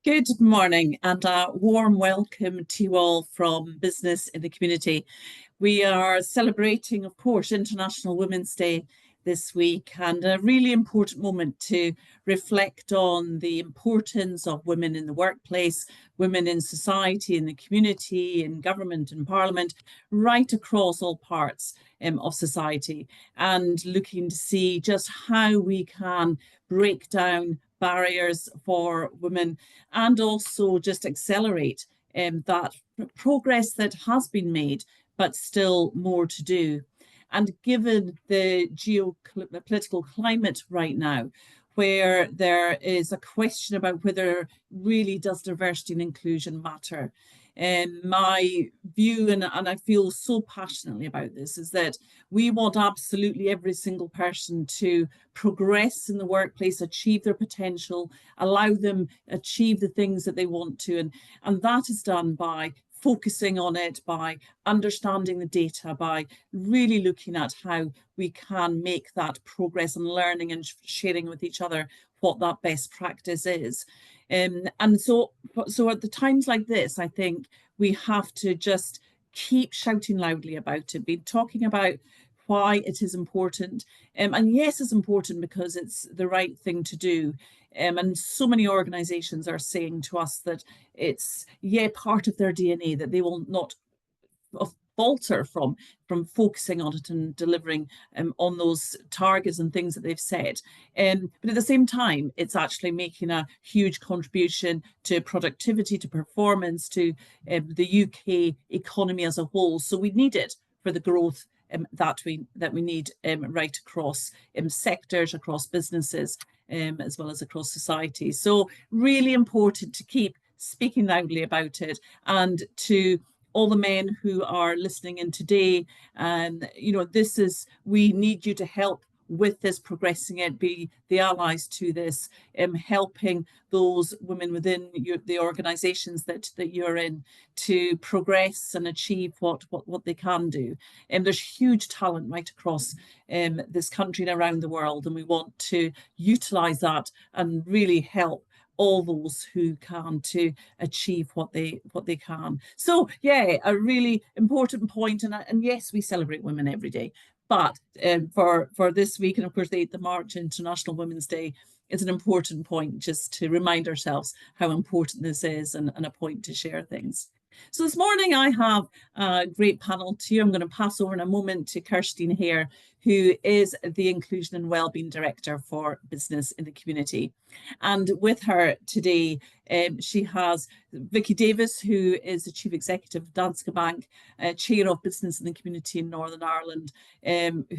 Good morning and a warm welcome to you all from Business in the Community. We are celebrating, of course, International Women's Day this week, and a really important moment to reflect on the importance of women in the workplace, women in society, in the community, in government and parliament, right across all parts of society, and looking to see just how we can break down barriers for women and also just accelerate that progress that has been made, but still more to do. And given the geopolitical climate right now, where there is a question about whether really does diversity and inclusion matter. My view, and I feel so passionately about this, is that we want absolutely every single person to progress in the workplace, achieve their potential, allow them achieve the things that they want to. And that is done by focusing on it, by understanding the data, by really looking at how we can make that progress and learning and sharing with each other what that best practice is. And so at the times like this, I think we have to just keep shouting loudly about it, be talking about why it is important. And yes, it's important because it's the right thing to do. And so many organizations are saying to us that it's, part of their DNA, that they will not falter from focusing on it and delivering on those targets and things that they've set. But at the same time, it's actually making a huge contribution to productivity, to performance, to the UK economy as a whole. So we need it for the growth that we need right across sectors, across businesses, as well as across society. So really important to keep speaking loudly about it, and to all the men who are listening in today, and we need you to help with this, progressing it, be the allies to this, helping those women within the organisations that you're in to progress and achieve what they can do. There's huge talent right across this country and around the world, and we want to utilise that and really help all those who can to achieve what they can. So yeah, a really important point, and yes, we celebrate women every day, but for this week, and of course the March International Women's Day, is an important point just to remind ourselves how important this is, and a point to share things. So this morning I have a great panel to you. I'm going to pass over in a moment to Kirstene here, who is the Inclusion and Wellbeing Director for Business in the Community. And with her today, she has Vicky Davies, who is the Chief Executive of Danske Bank, Chair of Business in the Community in Northern Ireland,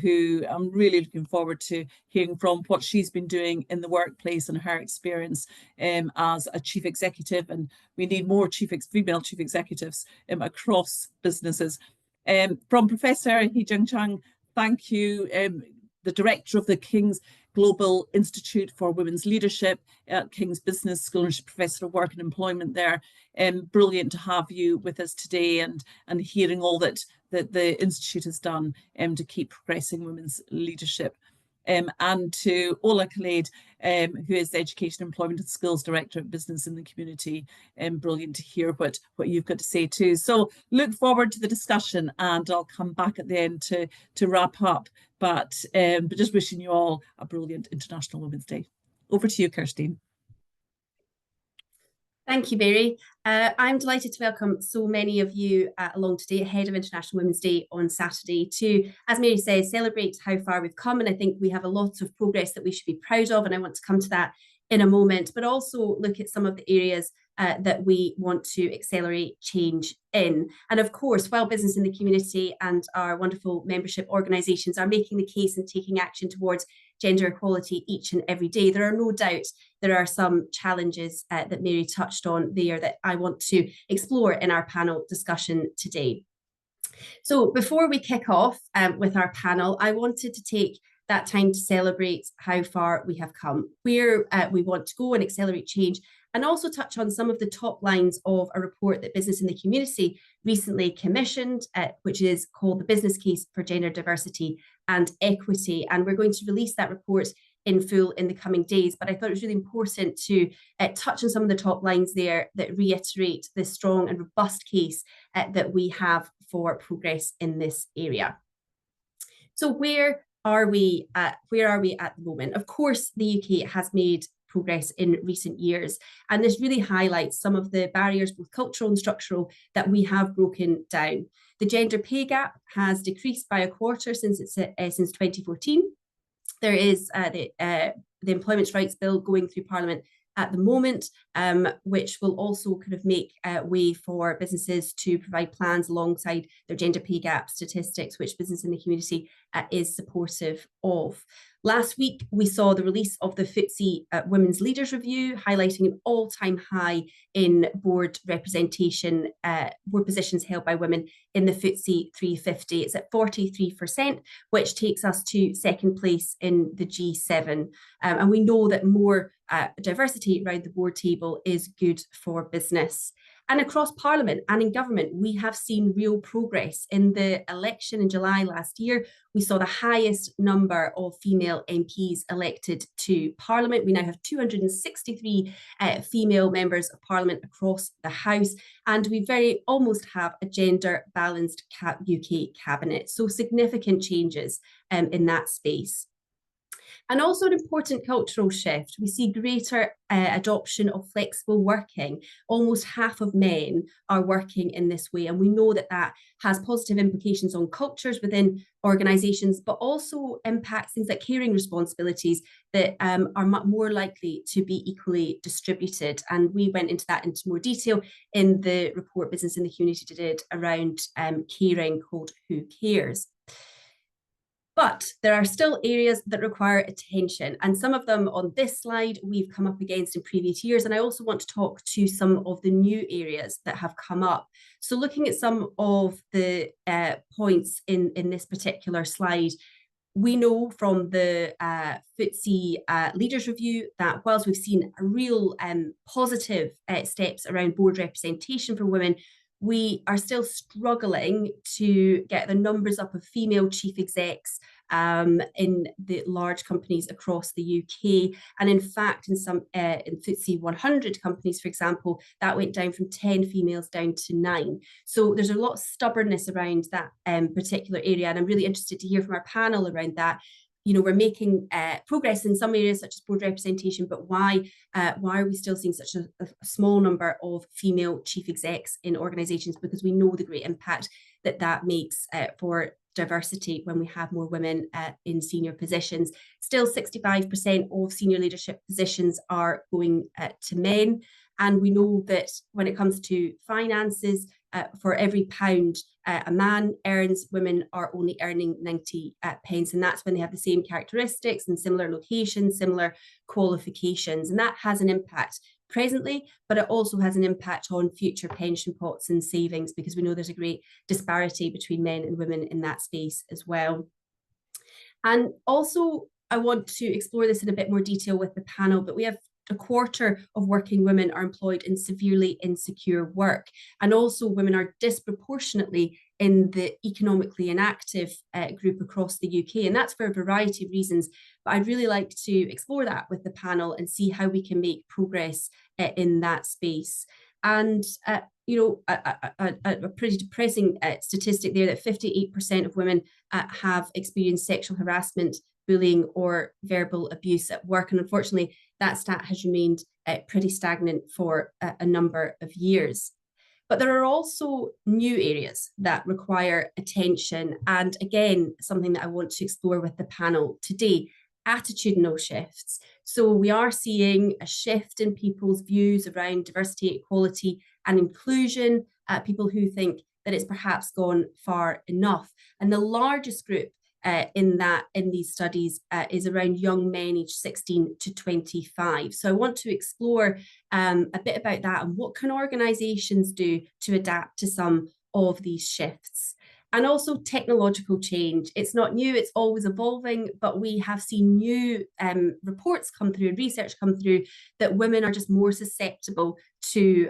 who I'm really looking forward to hearing from what she's been doing in the workplace and her experience as a Chief Executive. And we need more female Chief Executives across businesses. From Professor Heejung Chung, thank you, the Director of the King's Global Institute for Women's Leadership at King's Business School, and Professor of Work and Employment there. Brilliant to have you with us today, and hearing all that the Institute has done to keep progressing women's leadership. And to Kolade, who is the Education, Employment and Skills Director at Business in the Community. Brilliant to hear what you've got to say too. So look forward to the discussion, and I'll come back at the end to wrap up. But just wishing you all a brilliant International Women's Day. Over to you, Kirstene. Thank you, Mary. I'm delighted to welcome so many of you along today ahead of International Women's Day on Saturday to, as Mary says, celebrate how far we've come. And I think we have a lot of progress that we should be proud of, and I want to come to that in a moment, but also look at some of the areas that we want to accelerate change in. And of course, while Business in the Community and our wonderful membership organisations are making the case and taking action towards gender equality each and every day, there are no doubt there are some challenges that Mary touched on there that I want to explore in our panel discussion today. So before we kick off with our panel, I wanted to take that time to celebrate how far we have come, where we want to go and accelerate change, and also touch on some of the top lines of a report that Business in the Community recently commissioned, which is called The Business Case for Gender Diversity and Equity. And we're going to release that report in full in the coming days, but I thought it was really important to touch on some of the top lines there that reiterate the strong and robust case that we have for progress in this area. So where are we at the moment? Of course, the UK has made progress in recent years, and this really highlights some of the barriers, both cultural and structural, that we have broken down. The gender pay gap has decreased by a quarter since 2014. There is the Employment Rights Bill going through Parliament at the moment, which will also kind of make way for businesses to provide plans alongside their gender pay gap statistics, which business in the community is supportive of. Last week, we saw the release of the FTSE Women's Leaders Review, highlighting an all-time high in board representation, board positions held by women in the FTSE 350. It's at 43%, which takes us to second place in the G7. And we know that more diversity around the board table is good for business. And across Parliament and in government, we have seen real progress. In the election in July last year, we saw the highest number of female MPs elected to Parliament. We now have 263 female members of Parliament across the House, and we almost have a gender balanced UK cabinet. So significant changes in that space. And also an important cultural shift. We see greater adoption of flexible working. Almost half of men are working in this way. And we know that that has positive implications on cultures within organisations, but also impacts things like caring responsibilities that are more likely to be equally distributed. And we went into that into more detail in the report Business in the Community did around caring, called Who Cares? But there are still areas that require attention, and some of them on this slide we've come up against in previous years, and I also want to talk to some of the new areas that have come up. So looking at some of the points in this particular slide, we know from the FTSE Leaders Review that whilst we've seen a real positive steps around board representation for women, we are still struggling to get the numbers up of female chief execs in the large companies across the UK. And in fact, in some in FTSE 100 companies, for example, that went down from 10 females down to 9. So there's a lot of stubbornness around that particular area. And I'm really interested to hear from our panel around that. You know, we're making progress in some areas such as board representation, but why are we still seeing such a small number of female chief execs in organisations? Because we know the great impact that makes for diversity when we have more women in senior positions. Still 65% of senior leadership positions are going to men. And we know that when it comes to finances, for every pound a man earns, women are only earning 90 pence. And that's when they have the same characteristics and similar locations, similar qualifications. And that has an impact presently, but it also has an impact on future pension pots and savings, because we know there's a great disparity between men and women in that space as well. And also, I want to explore this in a bit more detail with the panel, but we have a quarter of working women are employed in severely insecure work. And also women are disproportionately in the economically inactive group across the UK. And that's for a variety of reasons. But I'd really like to explore that with the panel and see how we can make progress in that space. And, you know, a pretty depressing statistic there that 58% of women have experienced sexual harassment, bullying or verbal abuse at work. And unfortunately, that stat has remained pretty stagnant for a number of years. But there are also new areas that require attention. And again, something that I want to explore with the panel today, attitudinal shifts. So we are seeing a shift in people's views around diversity, equality and inclusion, people who think that it's perhaps gone far enough. And the largest group in these studies is around young men aged 16 to 25. So I want to explore a bit about that and what can organisations do to adapt to some of these shifts. And also technological change. It's not new, it's always evolving, but we have seen new reports come through and research come through that women are just more susceptible to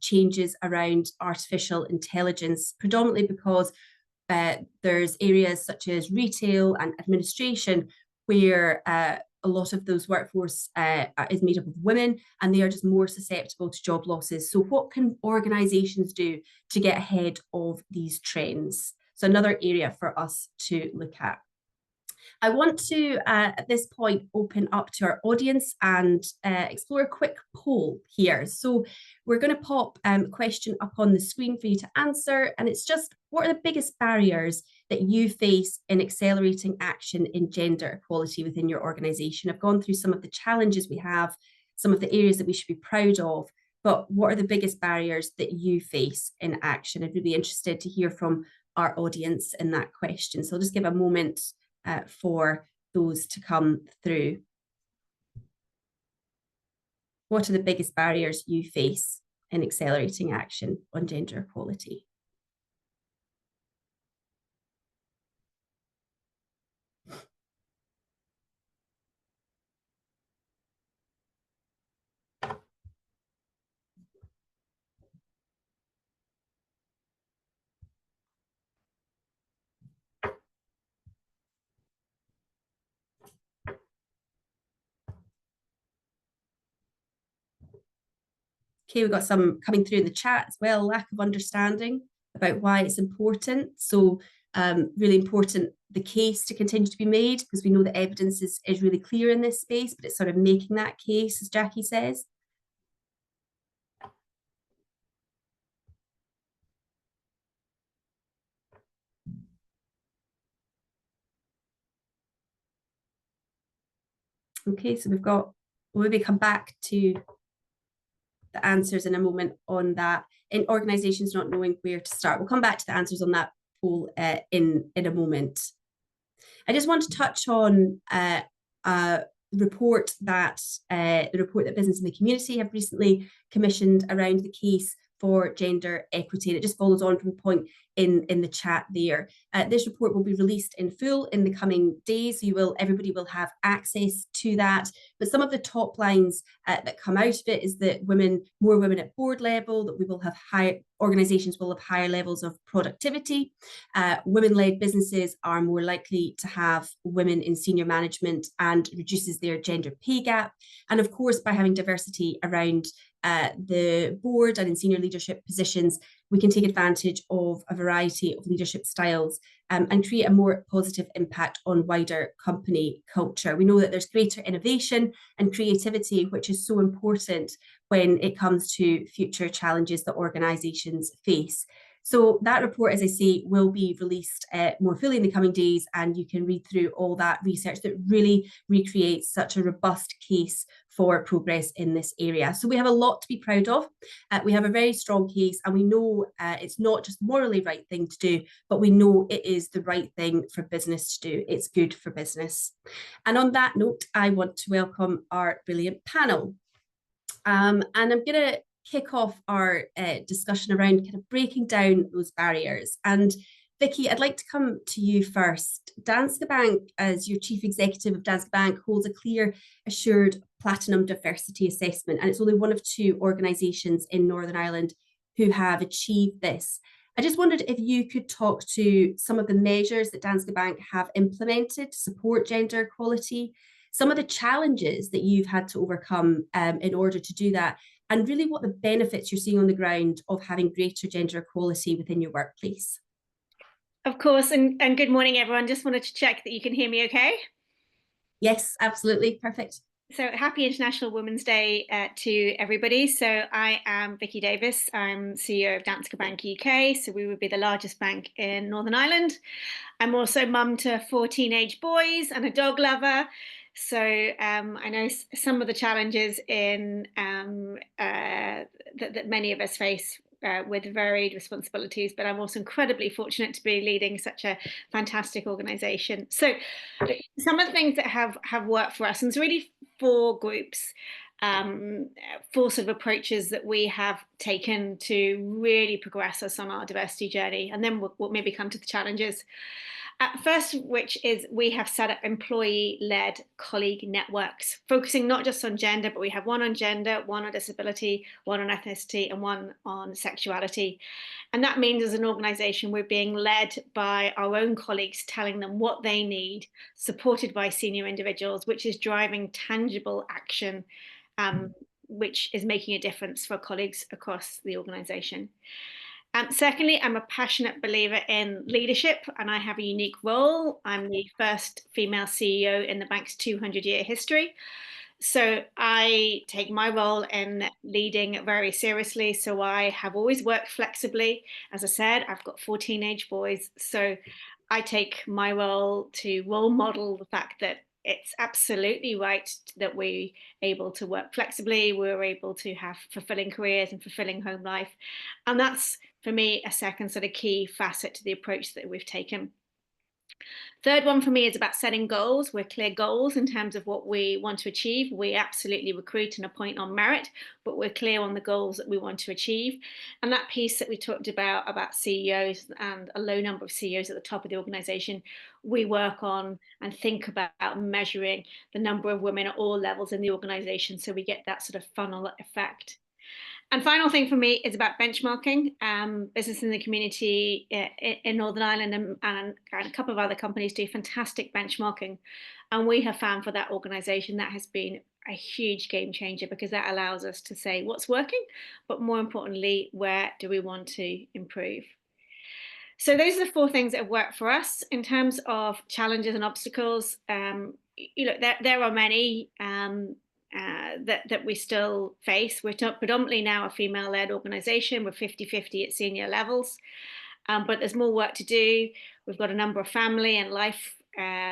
changes around artificial intelligence, predominantly because there's areas such as retail and administration where a lot of those workforce is made up of women, and they are just more susceptible to job losses. So what can organisations do to get ahead of these trends? So another area for us to look at. I want to, at this point, open up to our audience and explore a quick poll here. So we're going to pop a question up on the screen for you to answer. And it's just, what are the biggest barriers that you face in accelerating action in gender equality within your organisation? I've gone through some of the challenges we have, some of the areas that we should be proud of, but what are the biggest barriers that you face in action? I'd be interested to hear from our audience in that question. So I'll just give a moment for those to come through. What are the biggest barriers you face in accelerating action on gender equality? Okay, we've got some coming through in the chat as well, lack of understanding about why it's important. So really important, the case to continue to be made, because we know the evidence is really clear in this space, but it's sort of making that case, as Jackie says. Okay, so we'll maybe come back to the answers in a moment on that. In organisations not knowing where to start, we'll come back to the answers on that poll in a moment. I just want to touch on the report that Business in the Community have recently commissioned around the case for gender equity, and it just follows on from the point in the chat there. This report will be released in full in the coming days, so everybody will have access to that. But some of the top lines that come out of it is that more women at board level, that we will have organisations will have higher levels of productivity. Women-led businesses are more likely to have women in senior management and reduces their gender pay gap. And of course, by having diversity around the board and in senior leadership positions, we can take advantage of a variety of leadership styles and create a more positive impact on wider company culture. We know that there's greater innovation and creativity, which is so important when it comes to future challenges that organisations face. So that report, as I say, will be released more fully in the coming days, and you can read through all that research that really recreates such a robust case for progress in this area. So we have a lot to be proud of. We have a very strong case, and we know it's not just morally right thing to do, but we know it is the right thing for business to do. It's good for business. And on that note, I want to welcome our brilliant panel. And I'm going to kick off our discussion around kind of breaking down those barriers. And Vicky, I'd like to come to you first. Danske Bank, as your chief executive of Danske Bank, holds a clear, assured platinum diversity assessment, and it's only one of 2 organisations in Northern Ireland who have achieved this. I just wondered if you could talk to some of the measures that Danske Bank have implemented to support gender equality, some of the challenges that you've had to overcome in order to do that, and really what the benefits you're seeing on the ground of having greater gender equality within your workplace. Of course, and good morning, everyone. Just wanted to check that you can hear me okay? Yes, absolutely. Perfect. So happy International Women's Day to everybody. So I am Vicky Davies. I'm CEO of Danske Bank UK. So we would be the largest bank in Northern Ireland. I'm also mum to 4 teenage boys and a dog lover. So I know some of the challenges that many of us face with varied responsibilities, but I'm also incredibly fortunate to be leading such a fantastic organisation. So some of the things that have worked for us, and it's really 4 groups. four sort of approaches that we have taken to really progress us on our diversity journey. And then we'll maybe come to the challenges. First, which is we have set up employee-led colleague networks, focusing not just on gender, but we have one on gender, one on disability, one on ethnicity, and one on sexuality. And that means as an organisation, we're being led by our own colleagues, telling them what they need, supported by senior individuals, which is driving tangible action, which is making a difference for colleagues across the organisation. Secondly, I'm a passionate believer in leadership, and I have a unique role. I'm the first female CEO in the bank's 200-year history. So I take my role in leading very seriously. So I have always worked flexibly. As I said, I've got 4 teenage boys. So I take my role to role model the fact that it's absolutely right that we're able to work flexibly, we're able to have fulfilling careers and fulfilling home life. And that's, for me, a second sort of key facet to the approach that we've taken. Third one for me is about setting goals. We're clear goals in terms of what we want to achieve. We absolutely recruit and appoint on merit, but we're clear on the goals that we want to achieve. And that piece that we talked about CEOs and a low number of CEOs at the top of the organization, we work on and think about measuring the number of women at all levels in the organization, so we get that sort of funnel effect. And final thing for me is about benchmarking. Business in the community in Northern Ireland and a couple of other companies do fantastic benchmarking. And we have found for that organisation that has been a huge game changer, because that allows us to say what's working, but more importantly, where do we want to improve? So those are the 4 things that have worked for us. In terms of challenges and obstacles, there are many that we still face. We're predominantly now a female-led organisation. We're 50-50 at senior levels, but there's more work to do. We've got a number of family and life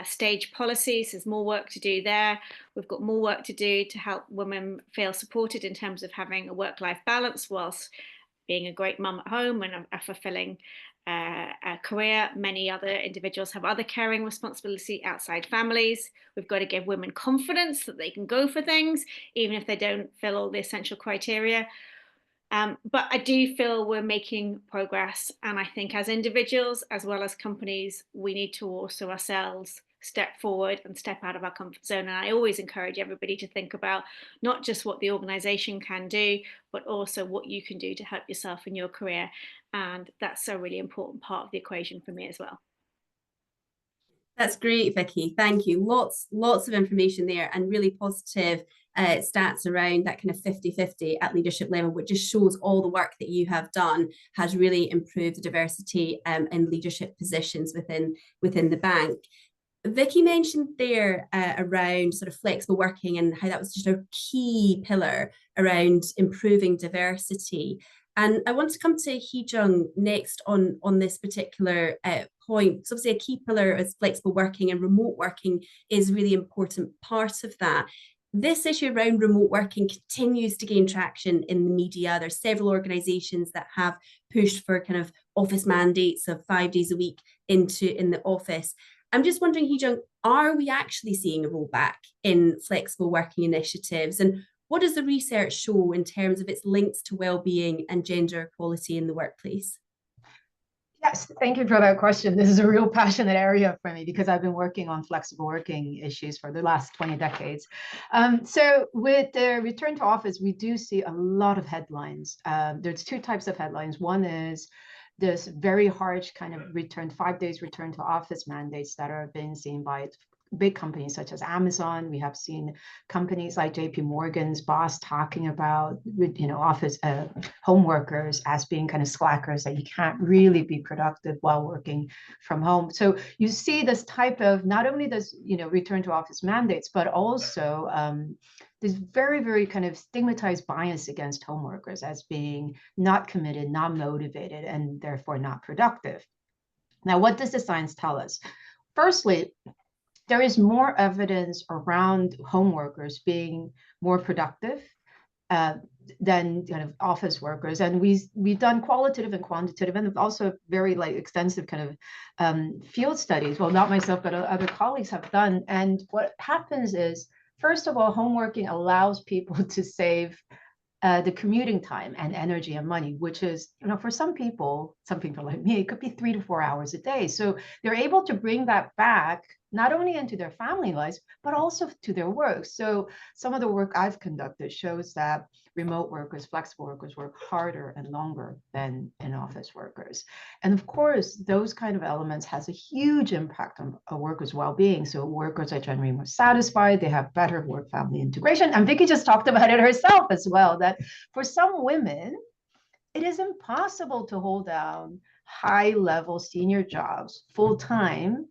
stage policies. There's more work to do there. We've got more work to do to help women feel supported in terms of having a work-life balance whilst being a great mum at home and a fulfilling a career. Many other individuals have other caring responsibility outside families. We've got to give women confidence that they can go for things, even if they don't fill all the essential criteria. But I do feel we're making progress. And I think as individuals, as well as companies, we need to also ourselves step forward and step out of our comfort zone. And I always encourage everybody to think about not just what the organisation can do, but also what you can do to help yourself in your career. And that's a really important part of the equation for me as well. That's great, Vicky. Thank you. Lots of information there, and really positive stats around that kind of 50-50 at leadership level, which just shows all the work that you have done has really improved the diversity in leadership positions within the bank. Vicky mentioned there around sort of flexible working and how that was just a key pillar around improving diversity. And I want to come to Heejung next on this particular point. So obviously a key pillar is flexible working, and remote working is a really important part of that. This issue around remote working continues to gain traction in the media. There's several organisations that have pushed for kind of office mandates of 5 days a week in the office. I'm just wondering, Heejung, are we actually seeing a rollback in flexible working initiatives? And what does the research show in terms of its links to well-being and gender equality in the workplace? Yes, thank you for that question. This is a real passionate area for me because I've been working on flexible working issues for the last 20 decades. So with the return to office, we do see a lot of headlines. There's 2 types of headlines. One is this very harsh kind of 5 days return to office mandates that are being seen by big companies such as Amazon. We have seen companies like JP Morgan's boss talking about, office home workers as being kind of slackers, that you can't really be productive while working from home. So you see this type of, not only this, return to office mandates, but also this very, very kind of stigmatized bias against home workers as being not committed, not motivated, and therefore not productive. Now, what does the science tell us? Firstly, there is more evidence around home workers being more productive than kind of office workers. And we've done qualitative and quantitative and also very extensive kind of field studies. Well, not myself, but other colleagues have done. And what happens is First of all, home working allows people to save the commuting time and energy and money, which is, for some people like me, it could be 3 to 4 hours a day. So they're able to bring that back, not only into their family lives, but also to their work. So some of the work I've conducted shows that remote workers, flexible workers work harder and longer than in-office workers. And of course, those kind of elements has a huge impact on a worker's well-being. So workers are generally more satisfied, they have better work-family integration. And Vicky just talked about it herself as well, that for some women, it is impossible to hold down high-level senior jobs full-time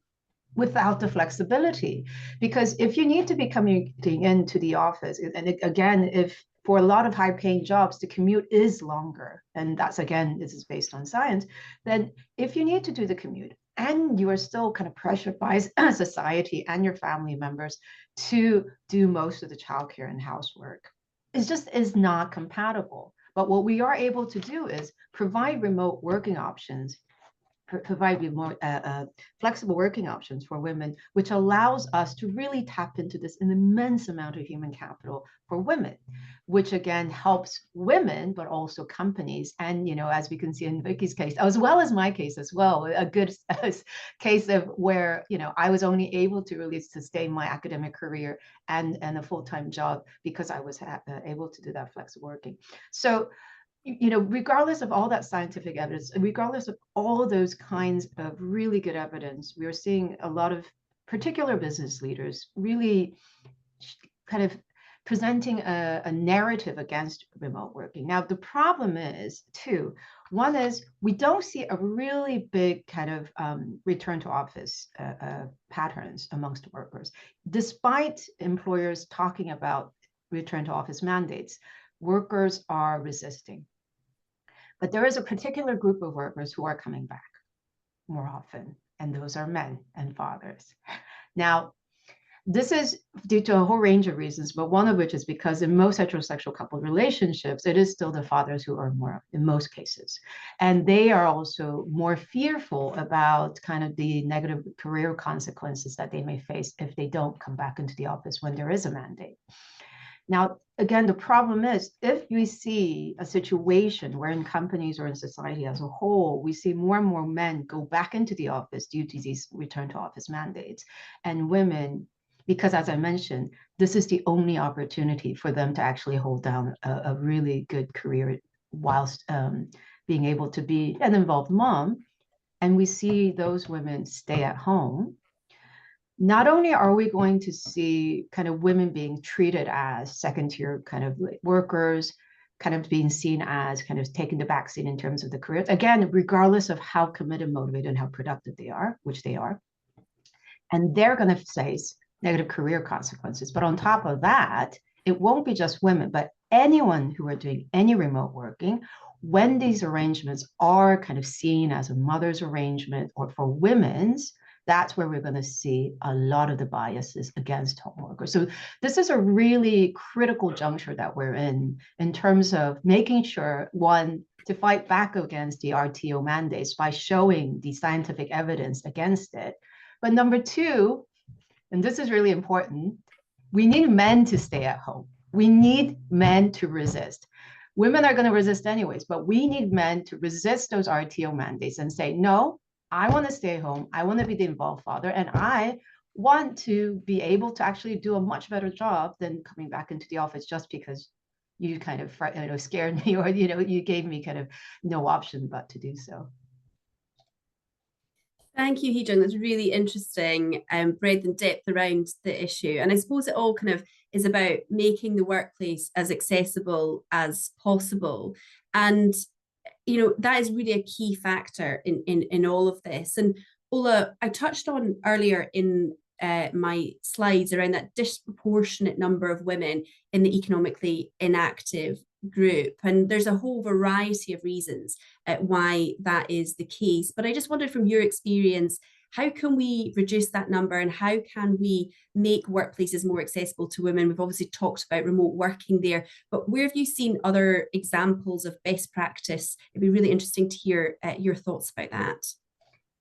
without the flexibility. Because if you need to be commuting into the office, and again, if for a lot of high-paying jobs, the commute is longer, and that's, again, this is based on science, then if you need to do the commute and you are still kind of pressured by society and your family members to do most of the childcare and housework, it just is not compatible. But what we are able to do is provide remote working options, provide more flexible working options for women, which allows us to really tap into this an immense amount of human capital for women, which again helps women, but also companies. And, as we can see in Vicky's case, as well as my case as well, a good case of where, I was only able to really sustain my academic career and a full-time job because I was able to do that flexible working. So, regardless of all that scientific evidence, and regardless of all those kinds of really good evidence, we are seeing a lot of particular business leaders really kind of presenting a narrative against remote working. Now, the problem is two. One is we don't see a really big kind of return to office patterns amongst workers, despite employers talking about return to office mandates. Workers are resisting. But there is a particular group of workers who are coming back more often, and those are men and fathers. Now, this is due to a whole range of reasons, but one of which is because in most heterosexual couple relationships, it is still the fathers who earn more in most cases. And they are also more fearful about kind of the negative career consequences that they may face if they don't come back into the office when there is a mandate. Now, again, the problem is if we see a situation where in companies or in society as a whole, we see more and more men go back into the office due to these return to office mandates, and women, because as I mentioned, this is the only opportunity for them to actually hold down a really good career whilst being able to be an involved mom, and we see those women stay at home. Not only are we going to see kind of women being treated as second-tier kind of workers, kind of being seen as kind of taking the backseat in terms of the careers, again, regardless of how committed, motivated, and how productive they are, which they are, and they're going to face negative career consequences. But on top of that, it won't be just women, but anyone who are doing any remote working, when these arrangements are kind of seen as a mother's arrangement or for women's, that's where we're going to see a lot of the biases against home workers. So this is a really critical juncture that we're in terms of making sure, one, to fight back against the RTO mandates by showing the scientific evidence against it. But number two, and this is really important, we need men to stay at home. We need men to resist. Women are going to resist anyways, but we need men to resist those RTO mandates and say, no, I want to stay home. I want to be the involved father. And I want to be able to actually do a much better job than coming back into the office just because you kind of scared me or, you gave me kind of no option but to do so. Thank you, Heejung. That's really interesting breadth and depth around the issue. And I suppose it all kind of is about making the workplace as accessible as possible. And that is really a key factor in all of this. And Ola, I touched on earlier in my slides around that disproportionate number of women in the economically inactive group. And there's a whole variety of reasons why that is the case. But I just wondered from your experience, how can we reduce that number and how can we make workplaces more accessible to women? We've obviously talked about remote working there, but where have you seen other examples of best practice? It'd be really interesting to hear your thoughts about that.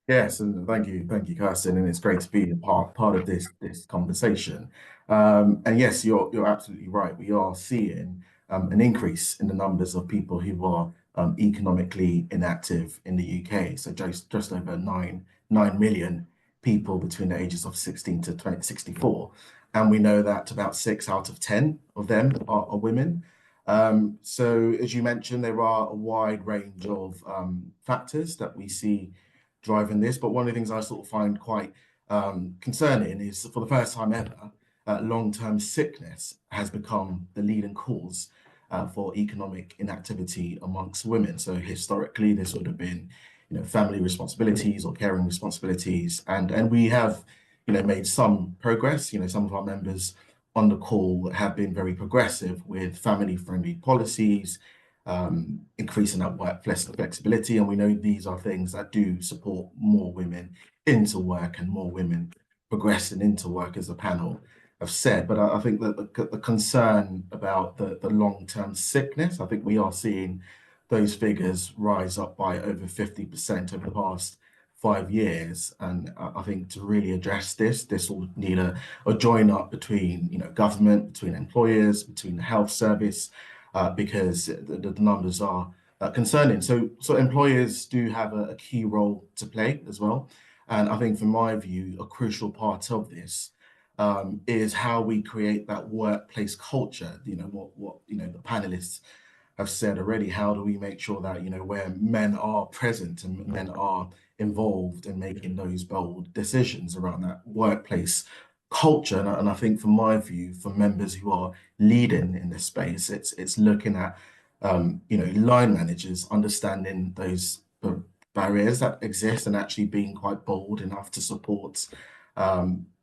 Yes, and thank you, Kirsten, and it's great to be a part of this conversation. And yes, you're absolutely right. We are seeing an increase in the numbers of people who are economically inactive in the UK. So just over nine million people between the ages of 16 to 64, and we know that about 6 out of 10 of them are women. So as you mentioned, there are a wide range of factors that we see driving this. But one of the things I sort of find quite concerning is, for the first time ever, long-term sickness has become the leading cause for economic inactivity amongst women. So historically, this would have been, family responsibilities or caring responsibilities, and we have, made some progress. Some of our members on the call have been very progressive with family-friendly policies, increasing our work flexibility. And we know these are things that do support more women into work and more women progressing into work, as the panel have said. But I think that the concern about the long-term sickness, I think we are seeing those figures rise up by over 50% over the past 5 years. And I think to really address this will need a join up between, government, between employers, between the health service, because the numbers are concerning. So employers do have a key role to play as well. And I think, from my view, a crucial part of this is how we create that workplace culture. What the panelists have said already. How do we make sure that, where men are present and men are involved in making those bold decisions around that workplace culture? And I think, from my view, for members who are leading in this space, it's looking at line managers understanding those barriers that exist and actually being quite bold enough to support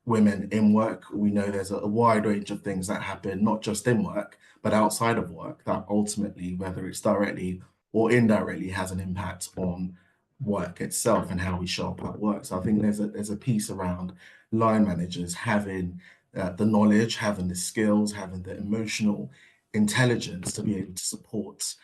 women in work. We know there's a wide range of things that happen, not just in work, but outside of work, that ultimately, whether it's directly or indirectly, has an impact on work itself and how we show up at work. So I think there's a piece around line managers having the knowledge, having the skills, having the emotional intelligence to be able to support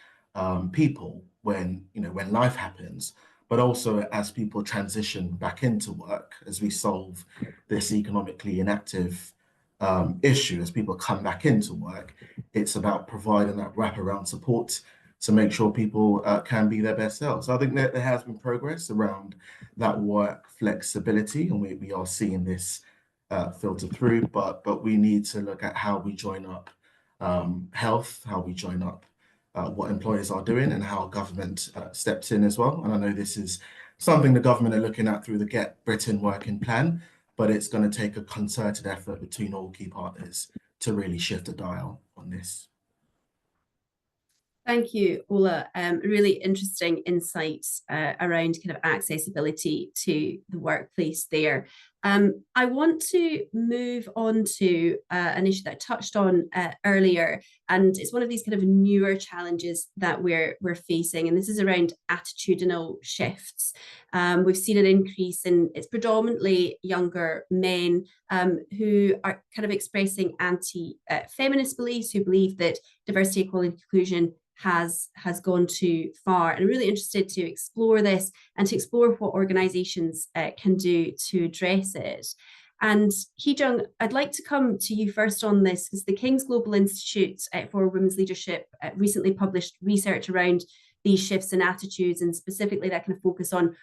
people when life happens, but also as people transition back into work, as we solve this economically inactive issue, as people come back into work. It's about providing that wraparound support to make sure people can be their best selves. So I think that there has been progress around that work flexibility, and we are seeing this filter through, but we need to look at how we join up health, how we join up what employers are doing, and how government steps in as well. And I know this is something the government are looking at through the Get Britain Working Plan, but it's going to take a concerted effort between all key partners to really shift the dial on this. Thank you, Ola. Really interesting insights around kind of accessibility to the workplace there. I want to move on to an issue that I touched on earlier, and it's one of these kind of newer challenges that we're facing, and this is around attitudinal shifts. We've seen an increase in, it's predominantly younger men who are kind of expressing anti-feminist beliefs, who believe that diversity, equality, and inclusion has gone too far. And I'm really interested to explore this and to explore what organisations can do to address it. And Heejung, I'd like to come to you first on this, because the King's Global Institute for Women's Leadership recently published research around these shifts in attitudes, and specifically that kind of focus on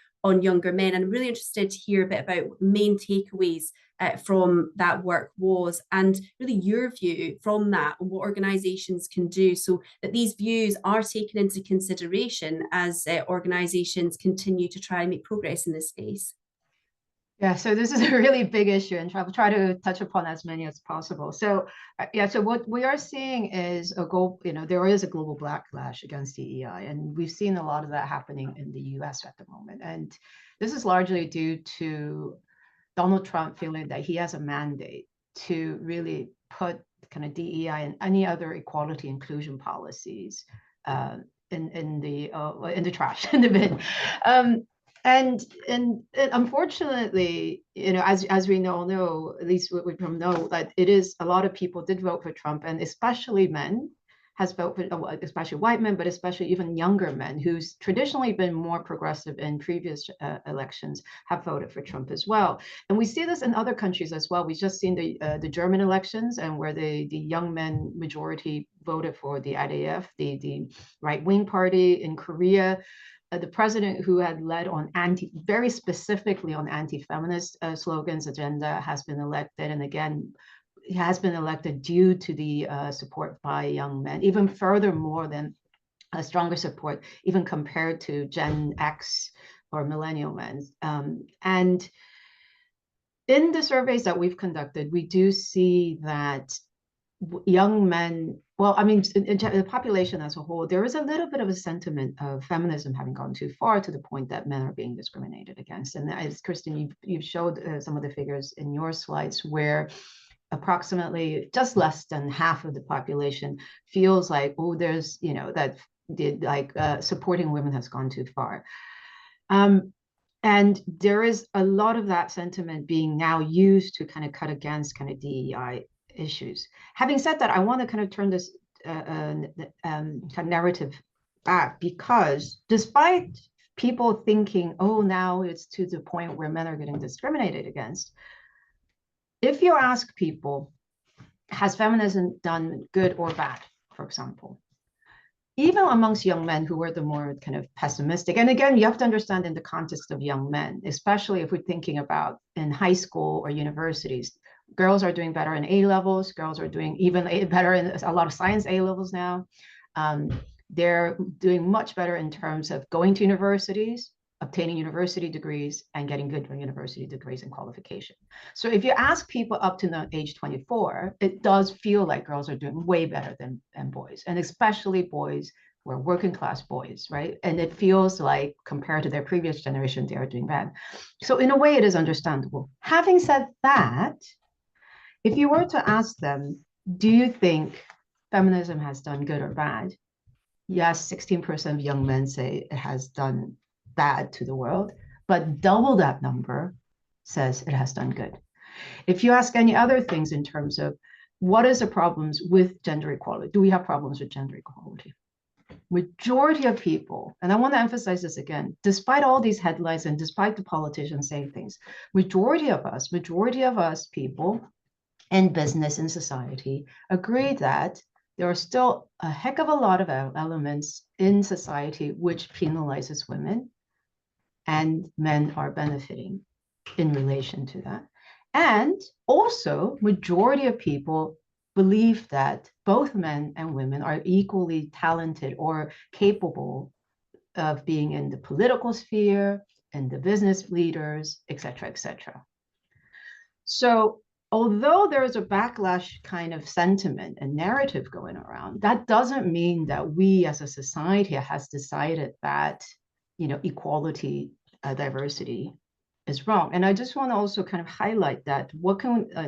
younger men. And I'm really interested to hear a bit about what the main takeaways from that work was, and really your view from that on what organisations can do so that these views are taken into consideration as organisations continue to try and make progress in this space. Yeah, so this is a really big issue, and I'll try to touch upon as many as possible. So so what we are seeing is there is a global backlash against DEI, and we've seen a lot of that happening in the US at the moment. And this is largely due to Donald Trump feeling that he has a mandate to really put kind of DEI and any other equality inclusion policies in the trash, in the bin. And unfortunately, as we all know, at least we know, that it is a lot of people did vote for Trump, and especially men has voted, especially white men, but especially even younger men who's traditionally been more progressive in previous elections, have voted for Trump as well. And we see this in other countries as well. We've just seen the German elections, and where the young men majority voted for the RAF, the right-wing party. In Korea, the president who had led on very specifically on anti-feminist slogans agenda has been elected, and again, has been elected due to the support by young men, even furthermore than a stronger support, even compared to Gen X or millennial men. And in the surveys that we've conducted, we do see that young men, well, I mean, in the population as a whole, there is a little bit of a sentiment of feminism having gone too far to the point that men are being discriminated against. And as Kirstene, you've showed some of the figures in your slides where approximately just less than half of the population feels like, oh, there's, you know, that supporting women has gone too far. And there is a lot of that sentiment being now used to kind of cut against kind of DEI issues. Having said that, I want to kind of turn this kind of narrative back, because despite people thinking, oh, now it's to the point where men are getting discriminated against, if you ask people, has feminism done good or bad, for example, even amongst young men who were the more kind of pessimistic, and again, you have to understand in the context of young men, especially if we're thinking about in high school or universities, girls are doing better in A levels, girls are doing even better in a lot of science A levels now. They're doing much better in terms of going to universities, obtaining university degrees, and getting good university degrees and qualification. So if you ask people up to age 24, it does feel like girls are doing way better than boys, and especially boys who are working class boys, right? And it feels like compared to their previous generation, they are doing bad. So in a way, it is understandable. Having said that, if you were to ask them, do you think feminism has done good or bad? Yes, 16% of young men say it has done bad to the world, but double that number says it has done good. If you ask any other things in terms of what is the problems with gender equality, do we have problems with gender equality? Majority of people, and I want to emphasize this again, despite all these headlines and despite the politicians saying things, majority of us people in business and society agree that there are still a heck of a lot of elements in society which penalizes women, and men are benefiting in relation to that. And also, majority of people believe that both men and women are equally talented or capable of being in the political sphere, and the business leaders, et cetera, et cetera. So although there is a backlash kind of sentiment and narrative going around, that doesn't mean that we as a society has decided that, you know, equality, diversity is wrong. And I just want to also kind of highlight that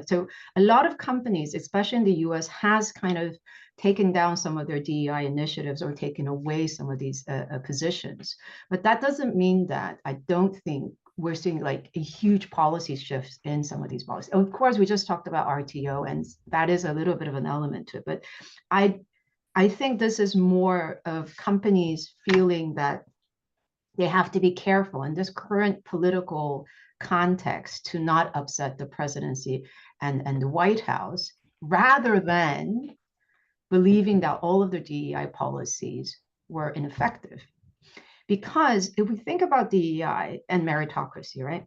so a lot of companies, especially in the US, has kind of taken down some of their DEI initiatives or taken away some of these positions. But that doesn't mean that I don't think we're seeing like a huge policy shift in some of these policies. Of course, we just talked about RTO, and that is a little bit of an element to it. But I think this is more of companies feeling that they have to be careful in this current political context to not upset the presidency and the White House, rather than believing that all of their DEI policies were ineffective. Because if we think about DEI and meritocracy, right?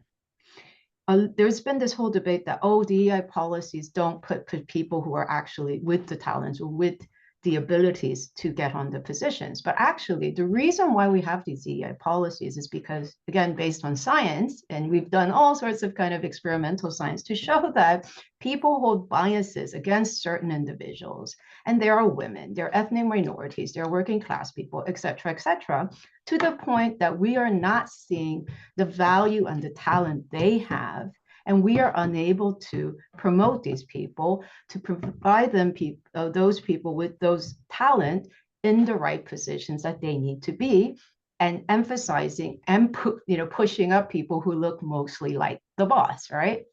There's been this whole debate that, oh, DEI policies don't put people who are actually with the talents or with the abilities to get on the positions. But actually, the reason why we have these DEI policies is because, again, based on science, and we've done all sorts of kind of experimental science to show that people hold biases against certain individuals. And there are women, there are ethnic minorities, there are working class people, et cetera, to the point that we are not seeing the value and the talent they have. And we are unable to promote these people, to provide them those people with those talent in the right positions that they need to be, and emphasizing and pushing up people who look mostly like the boss, right?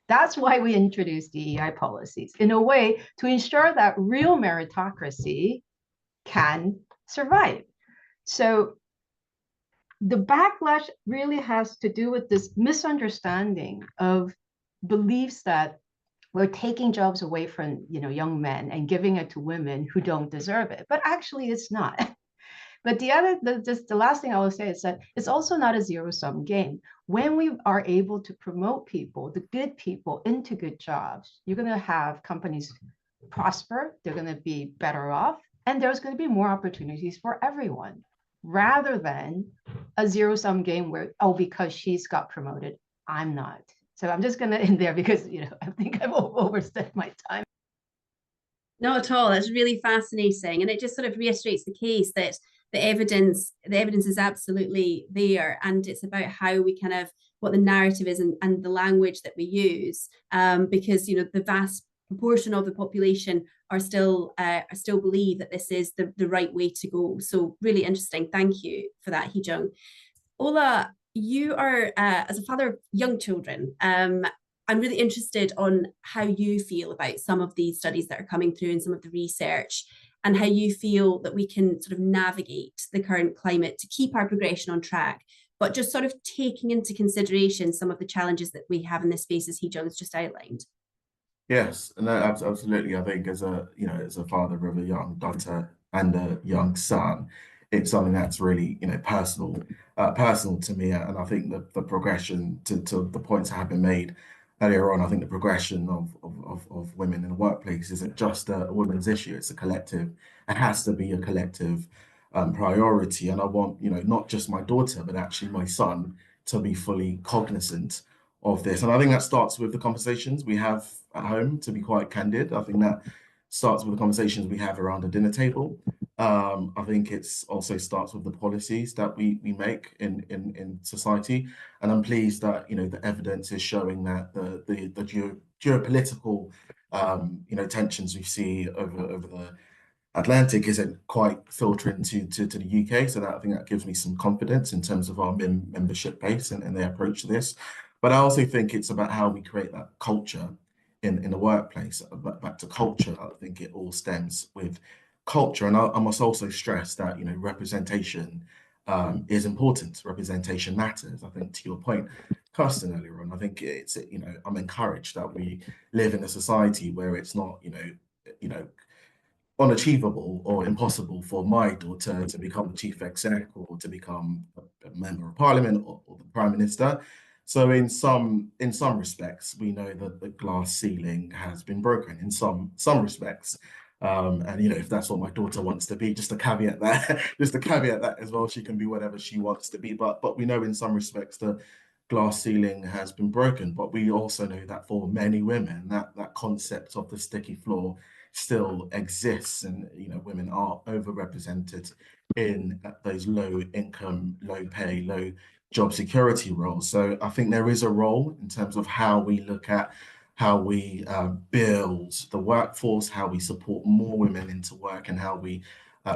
That's why we introduced DEI policies, in a way to ensure that real meritocracy can survive. So the backlash really has to do with this misunderstanding of beliefs that we're taking jobs away from, young men and giving it to women who don't deserve it. But actually, it's not. But the last thing I will say is that it's also not a zero-sum game. When we are able to promote people, the good people, into good jobs, you're going to have companies prosper, they're going to be better off, and there's going to be more opportunities for everyone, rather than a zero-sum game where, oh, because she's got promoted, I'm not. So I'm just going to end there because, I think I've overstayed my time. Not at all. That's really fascinating. And it just sort of reiterates the case that the evidence is absolutely there. And it's about how we kind of, what the narrative is and the language that we use. Because, the vast proportion of the population are still believe that this is the right way to go. So really interesting. Thank you for that, Heejung. Ola, you are, as a father of young children, I'm really interested on how you feel about some of these studies that are coming through and some of the research, and how you feel that we can sort of navigate the current climate to keep our progression on track, but just sort of taking into consideration some of the challenges that we have in this space, as Heejung's just outlined. Yes, and absolutely. I think as a father of a young daughter and a young son, it's something that's really personal to me. And I think the progression to the points that have been made earlier on, I think the progression of women in the workplace isn't just a women's issue; it's a collective. It has to be a collective priority. And I want not just my daughter, but actually my son to be fully cognizant of this. And I think that starts with the conversations we have at home, to be quite candid. I think that starts with the conversations we have around the dinner table. I think it's also starts with the policies that we make in society. And I'm pleased that the evidence is showing that the geopolitical tensions we see over the Atlantic isn't quite filtering to the UK. So I think that gives me some confidence in terms of our membership base and their approach to this. But I also think it's about how we create that culture in the workplace. But back to culture, I think it all stems with culture. And I must also stress that representation is important. Representation matters. I think to your point, Kirstene, earlier on, I think it's I'm encouraged that we live in a society where it's not unachievable or impossible for my daughter to become the chief exec or to become a member of parliament or the prime minister. So in some respects, we know that the glass ceiling has been broken in some respects. And if that's what my daughter wants to be, just to caveat that as well, she can be whatever she wants to be. But we know in some respects the glass ceiling has been broken. But we also know that for many women, that concept of the sticky floor still exists, and women are overrepresented in those low income, low pay, low job security roles. So I think there is a role in terms of how we look at how we build the workforce, how we support more women into work, and how we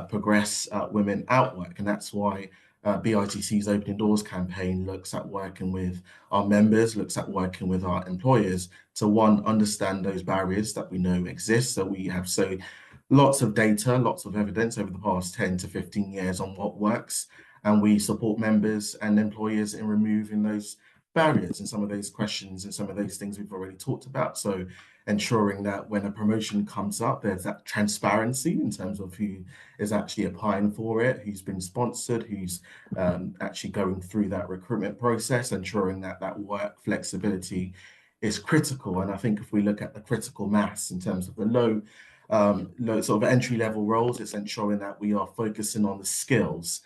progress women out work. And that's why BITC's Opening Doors campaign looks at working with our members, looks at working with our employers to, one, understand those barriers that we know exist. So we have lots of data, lots of evidence over the past 10 to 15 years on what works. And we support members and employers in removing those barriers and some of those questions and some of those things we've already talked about. So ensuring that when a promotion comes up, there's that transparency in terms of who is actually applying for it, who's been sponsored, who's actually going through that recruitment process, ensuring that work flexibility is critical. And I think if we look at the critical mass in terms of the low sort of entry-level roles, it's ensuring that we are focusing on the skills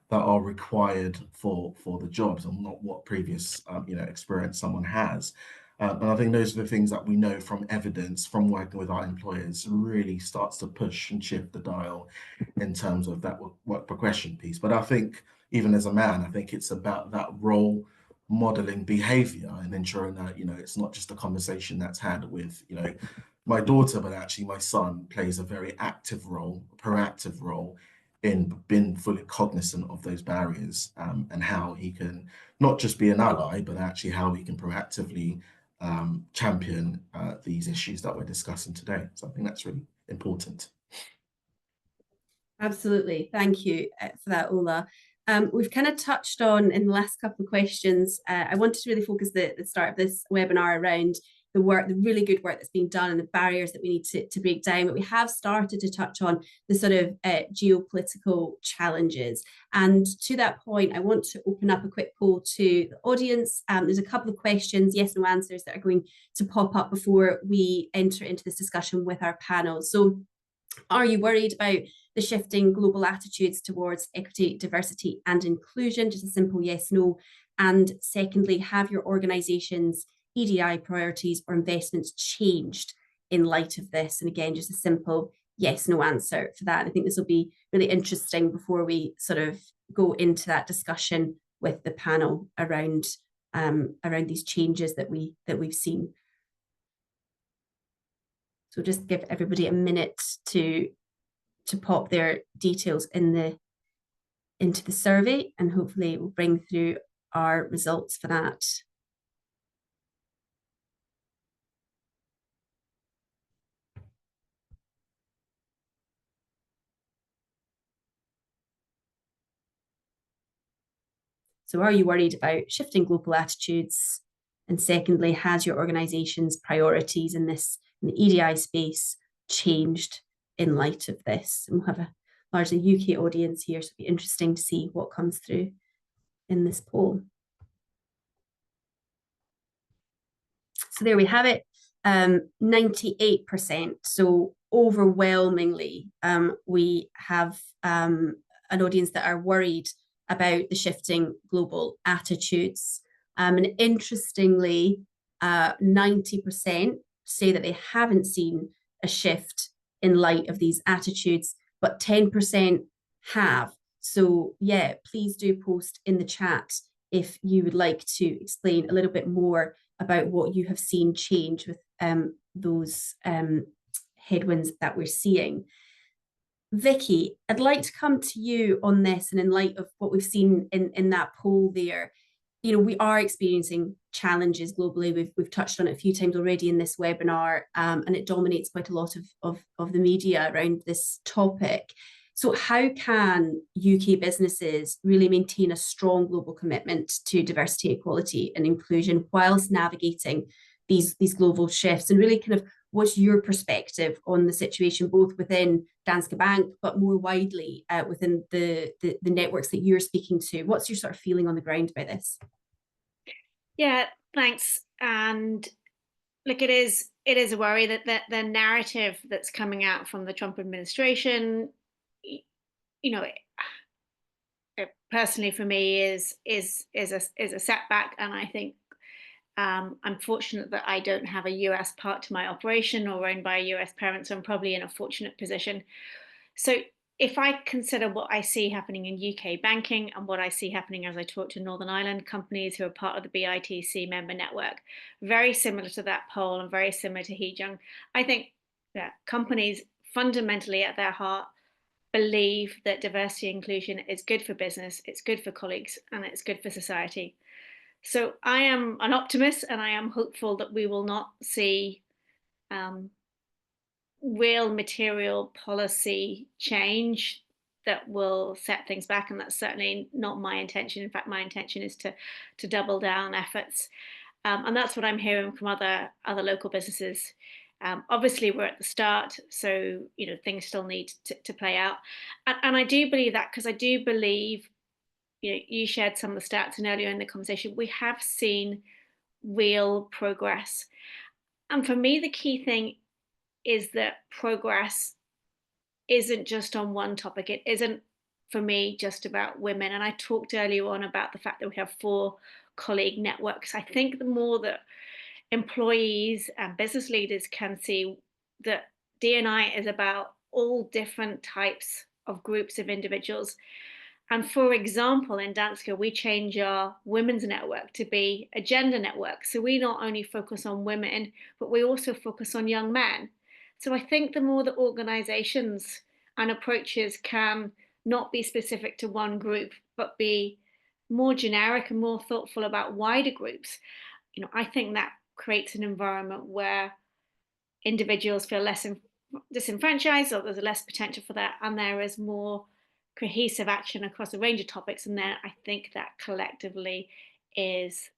that are required for the jobs and not what previous experience someone has. And I think those are the things that we know from evidence from working with our employers really starts to push and shift the dial in terms of that work progression piece. But I think even as a man, I think it's about that role modeling behavior and ensuring that it's not just a conversation that's had with my daughter, but actually my son plays a very active role, proactive role in being fully cognizant of those barriers and how he can not just be an ally, but actually how he can proactively champion these issues that we're discussing today. So I think that's really important. Absolutely. Thank you for that, Ola. We've kind of touched on in the last couple of questions. I wanted to really focus the start of this webinar around the work, the really good work that's being done and the barriers that we need to break down. But we have started to touch on the sort of geopolitical challenges. And to that point, I want to open up a quick poll to the audience. There's a couple of questions, yes, no answers, that are going to pop up before we enter into this discussion with our panel. So are you worried about the shifting global attitudes towards equity, diversity and inclusion? Just a simple yes, no. And secondly, have your organisation's EDI priorities or investments changed in light of this? And again, just a simple yes, no answer for that. And I think this will be really interesting before we sort of go into that discussion with the panel around these changes that we've seen. So just give everybody a minute to pop their details into the survey, and hopefully we'll bring through our results for that. So are you worried about shifting global attitudes? And secondly, has your organisation's priorities in the EDI space changed in light of this? And we'll have a largely UK audience here, so it'll be interesting to see what comes through in this poll. So there we have it, 98%. So overwhelmingly, we have an audience that are worried about the shifting global attitudes. And interestingly, 90% say that they haven't seen a shift in light of these attitudes, but 10% have. So yeah, please do post in the chat if you would like to explain a little bit more about what you have seen change with those headwinds that we're seeing. Vicky, I'd like to come to you on this, and in light of what we've seen in that poll there, you know, we are experiencing challenges globally. We've touched on it a few times already in this webinar, and it dominates quite a lot of the media around this topic. So how can UK businesses really maintain a strong global commitment to diversity, equality and inclusion whilst navigating these global shifts? And really kind of what's your perspective on the situation, both within Danske Bank, but more widely within the networks that you're speaking to? What's your sort of feeling on the ground about this? Yeah, thanks. And look, it is a worry that the narrative that's coming out from the Trump administration, you know, personally for me is a setback. And I think I'm fortunate that I don't have a US part to my operation or owned by a US parent, so I'm probably in a fortunate position. So if I consider what I see happening in UK banking and what I see happening as I talk to Northern Ireland companies who are part of the BITC member network, very similar to that poll and very similar to Heejung, I think that companies fundamentally at their heart believe that diversity and inclusion is good for business, it's good for colleagues, and it's good for society. So I am an optimist, and I am hopeful that we will not see real material policy change that will set things back, and that's certainly not my intention. In fact, my intention is to double down efforts, and that's what I'm hearing from other local businesses. Obviously, we're at the start, so you know things still need to play out, and I do believe that because I do believe, you know, you shared some of the stats and earlier in the conversation, we have seen real progress, and for me, the key thing is that progress isn't just on one topic. It isn't, for me, just about women. And I talked earlier on about the fact that we have 4 colleague networks. I think the more that employees and business leaders can see that D&I is about all different types of groups of individuals. And for example, in Danske, we change our women's network to be a gender network. So we not only focus on women, but we also focus on young men. So I think the more that organizations and approaches can not be specific to one group, but be more generic and more thoughtful about wider groups, you know, I think that creates an environment where individuals feel less disenfranchised, or there's less potential for that, and there is more cohesive action across a range of topics. And then I think that collectively is,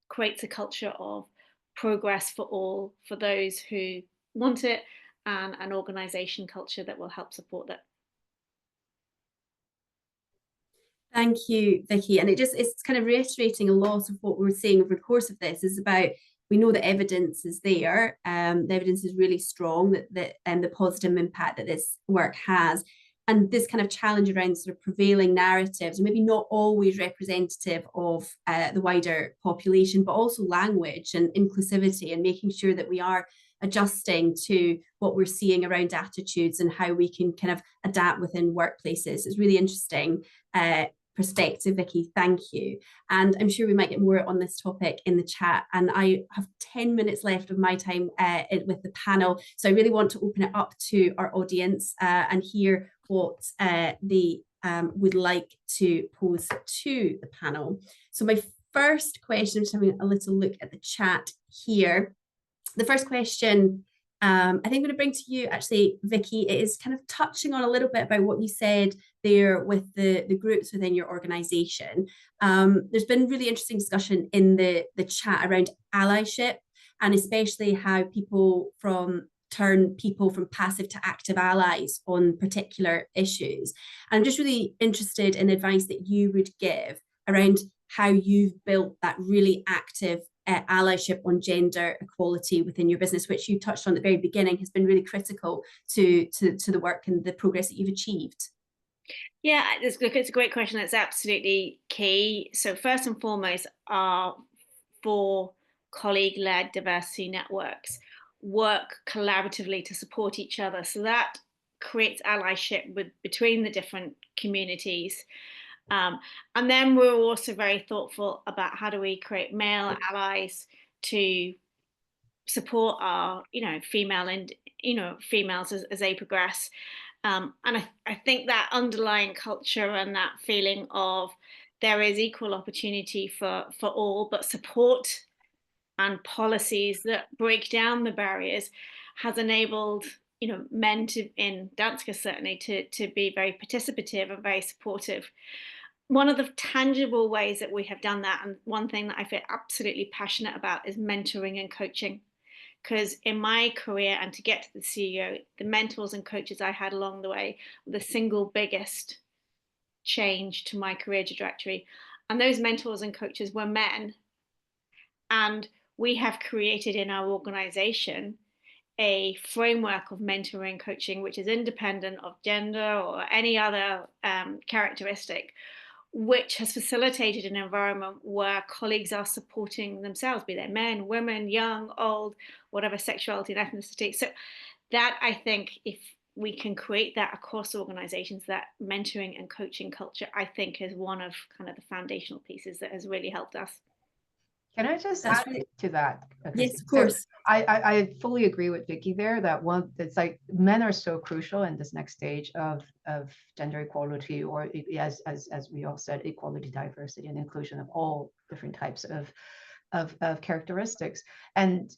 creates a culture of progress for all, for those who want it, and an organisation culture that will help support that. Thank you, Vicky. And it's kind of reiterating a lot of what we're seeing over the course of this is about, we know the evidence is there. The evidence is really strong that the positive impact that this work has. And this kind of challenge around sort of prevailing narratives, maybe not always representative of the wider population, but also language and inclusivity, and making sure that we are adjusting to what we're seeing around attitudes and how we can kind of adapt within workplaces. It's really interesting perspective, Vicky. Thank you. And I'm sure we might get more on this topic in the chat. And I have 10 minutes left of my time with the panel. So I really want to open it up to our audience and hear what they would like to pose to the panel. So my first question, I'm just having a little look at the chat here. The first question, I think I'm going to bring to you, actually, Vicky. It is kind of touching on a little bit about what you said there with the groups within your organisation. There's been really interesting discussion in the chat around allyship, and especially how people turn people from passive to active allies on particular issues. And I'm just really interested in advice that you would give around how you've built that really active allyship on gender equality within your business, which you touched on at the very beginning, has been really critical to the work and the progress that you've achieved. Yeah, it's a great question. That's absolutely key. So first and foremost, our 4 colleague-led diversity networks work collaboratively to support each other. So that creates allyship between the different communities. And then we're also very thoughtful about how do we create male allies to support our, female and, females as they progress. And I think that underlying culture and that feeling of there is equal opportunity for all, but support and policies that break down the barriers has enabled, men in Danske certainly to be very participative and very supportive. One of the tangible ways that we have done that, and one thing that I feel absolutely passionate about, is mentoring and coaching. Because in my career, and to get to the CEO, the mentors and coaches I had along the way were the single biggest change to my career trajectory. And those mentors and coaches were men. And we have created in our organization a framework of mentoring and coaching, which is independent of gender or any other characteristic, which has facilitated an environment where colleagues are supporting themselves, be they men, women, young, old, whatever sexuality and ethnicity. So that, I think, if we can create that across organizations, that mentoring and coaching culture, I think is one of kind of the foundational pieces that has really helped us. Can I just add to that? Yes, of course. So I fully agree with Vicky there that it's like men are so crucial in this next stage of gender equality, or as we all said, equality, diversity, and inclusion of all different types of characteristics. And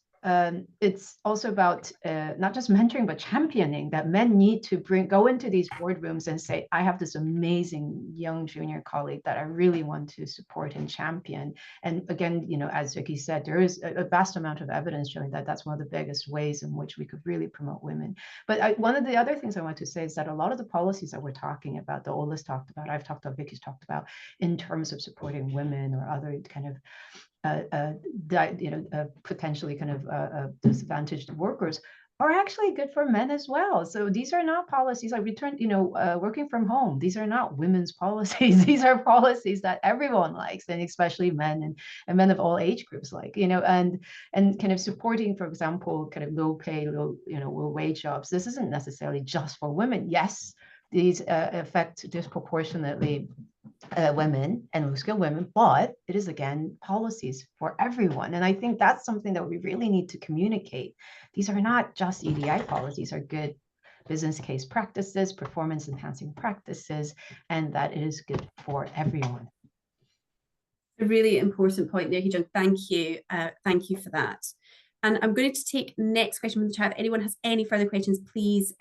it's also about not just mentoring, but championing, that men need to go into these boardrooms and say, I have this amazing young junior colleague that I really want to support and champion. And again, as Vicky said, there is a vast amount of evidence showing that that's one of the biggest ways in which we could really promote women. But one of the other things I want to say is that a lot of the policies that we're talking about, that Ola's talked about, I've talked about, Vicky's talked about, in terms of supporting women or other kind of potentially kind of disadvantaged workers, are actually good for men as well. So these are not policies like working from home. These are not women's policies. These are policies that everyone likes, and especially men and men of all age groups like, and kind of supporting, for example, kind of low pay, low wage jobs. This isn't necessarily just for women. Yes, these affect disproportionately women and low-skilled women, but it is, again, policies for everyone. And I think that's something that we really need to communicate. These are not just EDI policies, are good business case practices, performance enhancing practices, and that it is good for everyone. A really important point there, Heejung. Thank you. Thank you for that. And I'm going to take next question from the chat. If anyone has any further questions, please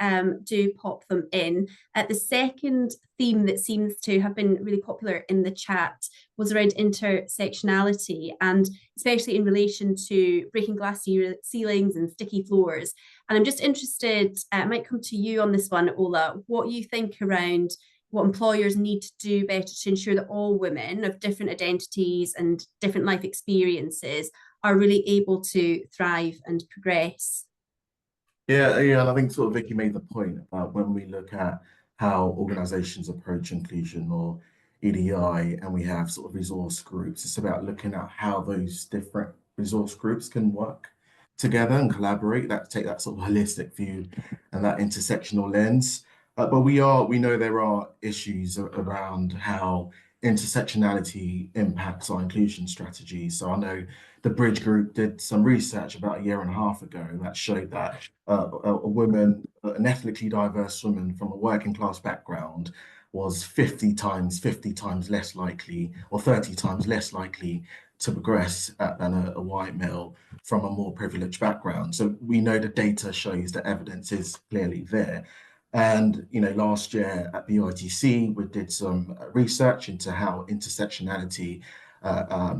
do pop them in. The second theme that seems to have been really popular in the chat was around intersectionality, and especially in relation to breaking glass ceilings and sticky floors. And I'm just interested, I might come to you on this one, Ola, what you think around what employers need to do better to ensure that all women of different identities and different life experiences are really able to thrive and progress. Yeah, and I think sort of Vicky made the point about when we look at how organizations approach inclusion or EDI, and we have sort of resource groups, it's about looking at how those different resource groups can work together and collaborate, take that sort of holistic view and that intersectional lens. But we know there are issues around how intersectionality impacts our inclusion strategies. So I know the Bridge Group did some research about a year and a half ago that showed that a woman, an ethnically diverse woman from a working class background, was 50 times less likely, or 30 times less likely to progress than a white male from a more privileged background. So we know the data shows that evidence is clearly there. And last year at the ITC, we did some research into how intersectionality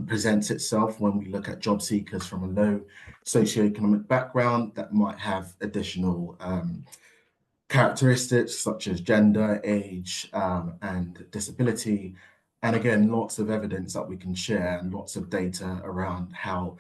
presents itself when we look at job seekers from a low socioeconomic background that might have additional characteristics such as gender, age, and disability. And again, lots of evidence that we can share and lots of data around how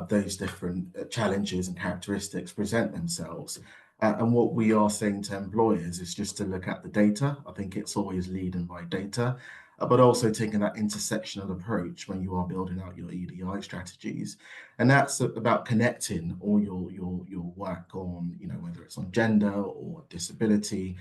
those different challenges and characteristics present themselves. And what we are saying to employers is just to look at the data. I think it's always leading by data, but also taking that intersectional approach when you are building out your EDI strategies. And that's about connecting all your work on, whether it's on gender or disability.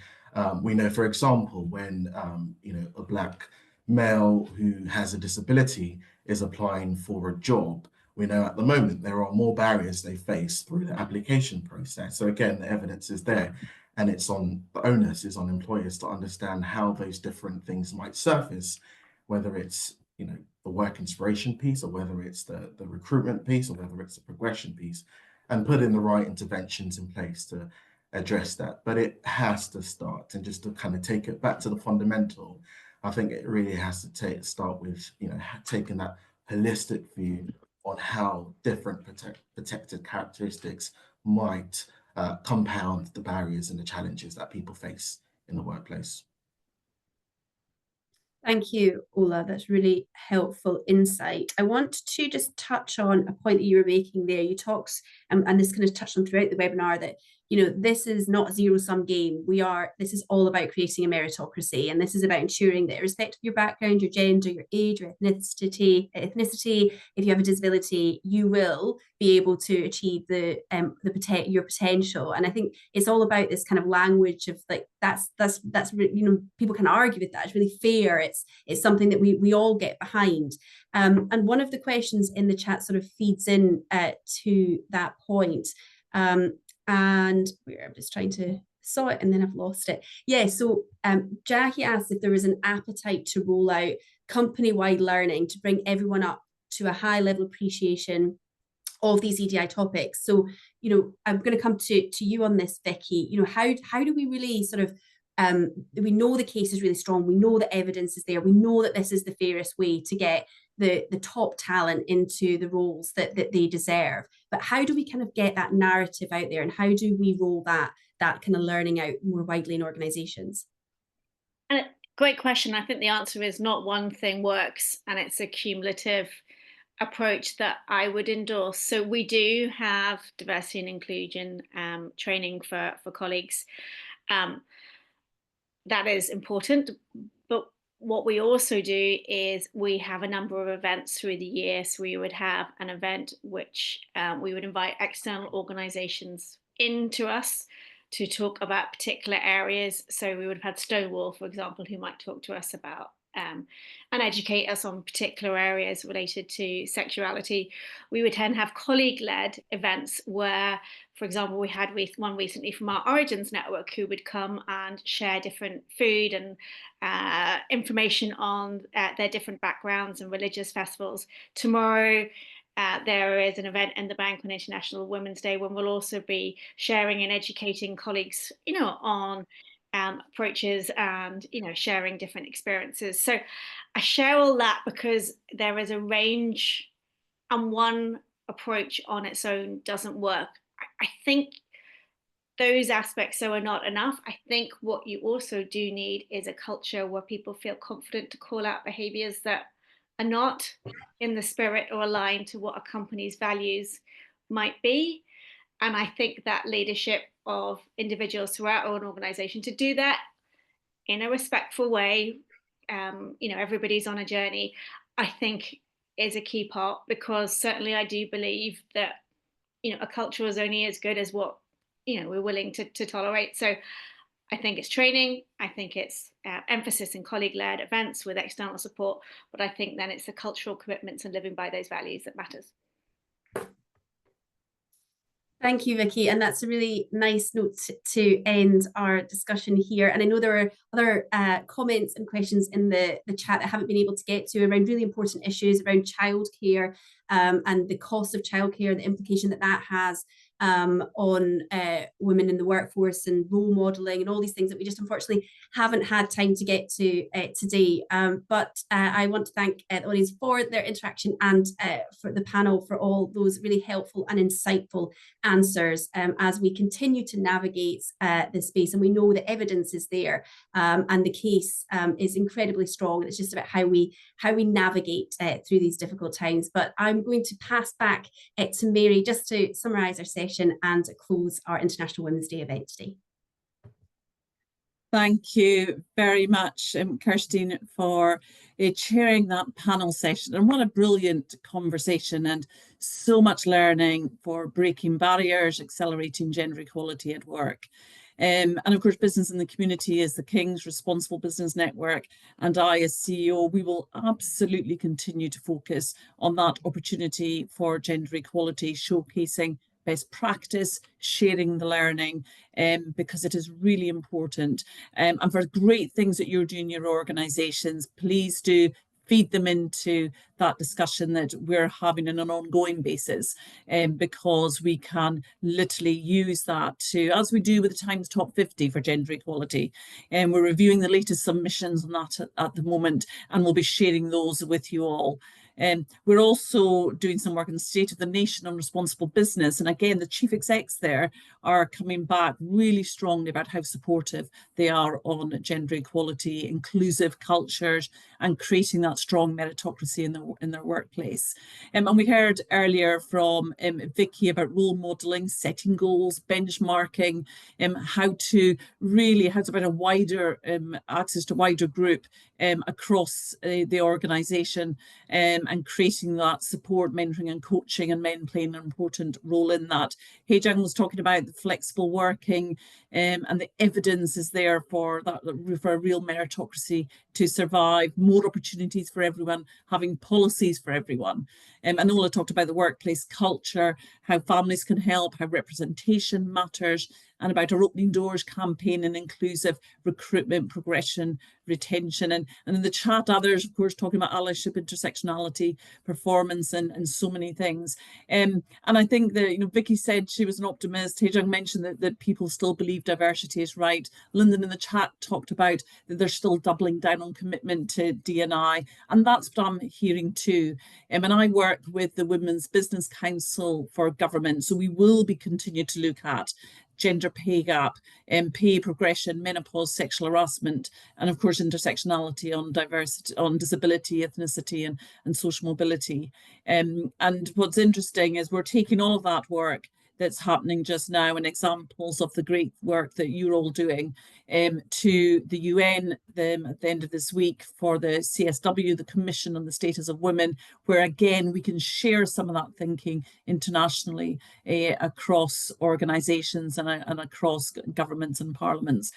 We know, for example, when, a Black male who has a disability is applying for a job, we know at the moment there are more barriers they face through the application process. So again, the evidence is there, and the onus is on employers to understand how those different things might surface, whether it's the work inspiration piece, or whether it's the recruitment piece, or whether it's the progression piece, and put in the right interventions in place to address that. But it has to start, and just to kind of take it back to the fundamental, I think it really has to start with taking that holistic view on how different protected characteristics might compound the barriers and the challenges that people face in the workplace. Thank you, Ola. That's really helpful insight. I want to just touch on a point that you were making there. You talked, and this kind of touched on throughout the webinar, that this is not a zero-sum game. This is all about creating a meritocracy, and this is about ensuring that irrespective of your background, your gender, your age, your ethnicity, if you have a disability, you will be able to achieve your potential. And I think it's all about this kind of language of like that's people can argue with that. It's really fair. It's something that we all get behind. And one of the questions in the chat sort of feeds in to that point. And I'm just trying to saw it and then I've lost it. Yeah, so Jackie asked if there was an appetite to roll out company-wide learning to bring everyone up to a high level appreciation of these EDI topics. So, I'm going to come to you on this, Vicky. How do we really sort of we know the case is really strong. We know the evidence is there. We know that this is the fairest way to get the top talent into the roles that they deserve. But how do we kind of get that narrative out there, and how do we roll that kind of learning out more widely in organizations? Great question. I think the answer is not one thing works, and it's a cumulative approach that I would endorse. So we do have diversity and inclusion training for colleagues. That is important, but what we also do is we have a number of events through the year. So we would have an event which we would invite external organizations into us to talk about particular areas. So we would have had Stonewall, for example, who might talk to us about and educate us on particular areas related to sexuality. We would then have colleague-led events where, for example, we had one recently from our Origins network who would come and share different food and information on their different backgrounds and religious festivals. Tomorrow, there is an event in the bank on International Women's Day when we'll also be sharing and educating colleagues, on approaches and, sharing different experiences. So I share all that because there is a range, and one approach on its own doesn't work. I think those aspects are not enough. I think what you also do need is a culture where people feel confident to call out behaviors that are not in the spirit or aligned to what a company's values might be. And I think that leadership of individuals throughout our own organization to do that in a respectful way, everybody's on a journey, I think is a key part, because certainly I do believe that, a culture is only as good as what we're willing to tolerate. So I think it's training. I think it's emphasis in colleague-led events with external support. But I think then it's the cultural commitments and living by those values that matters. Thank you, Vicky. And that's a really nice note to end our discussion here. And I know there are other comments and questions in the chat that I haven't been able to get to around really important issues around childcare and the cost of childcare, the implication that has on women in the workforce and role modelling and all these things that we just unfortunately haven't had time to get to today. But I want to thank the audience for their interaction and for the panel for all those really helpful and insightful answers as we continue to navigate this space. And we know the evidence is there and the case is incredibly strong. It's just about how we navigate through these difficult times. But I'm going to pass back to Mary just to summarise our session and close our International Women's Day event today. Thank you very much, Kirstene, for chairing that panel session. And what a brilliant conversation, and so much learning for breaking barriers, accelerating gender equality at work. And of course, Business in the Community is the King's Responsible Business Network, and I, as CEO, we will absolutely continue to focus on that opportunity for gender equality, showcasing best practice, sharing the learning, because it is really important. And for great things that you're doing in your organisations, please do feed them into that discussion that we're having on an ongoing basis, because we can literally use that to, as we do with the Times Top 50 for gender equality. And we're reviewing the latest submissions on that at the moment, and we'll be sharing those with you all. We're also doing some work in the State of the Nation on responsible business. And again, the chief execs there are coming back really strongly about how supportive they are on gender equality, inclusive cultures, and creating that strong meritocracy in their workplace. And we heard earlier from Vicky about role modelling, setting goals, benchmarking, how to about a wider access to wider group across the organisation, and creating that support, mentoring and coaching, and men playing an important role in that. Heejung was talking about the flexible working, and the evidence is there for that, for a real meritocracy to survive, more opportunities for everyone, having policies for everyone. And Ola talked about the workplace culture, how families can help, how representation matters, and about our Opening Doors campaign and inclusive recruitment, progression, retention. And in the chat, others, of course, talking about allyship, intersectionality, performance, and so many things. And I think that, Vicky said she was an optimist. Heejung mentioned that people still believe diversity is right. Lyndon in the chat talked about that they're still doubling down on commitment to D&I. And that's what I'm hearing too. And I work with the Women's Business Council for Government. So we will be continuing to look at gender pay gap, pay progression, menopause, sexual harassment, and of course intersectionality, on diversity, on disability, ethnicity, and social mobility. And what's interesting is we're taking all of that work that's happening just now and examples of the great work that you're all doing to the UN at the end of this week for the CSW, the Commission on the Status of Women, where again we can share some of that thinking internationally across organisations and across governments and parliaments,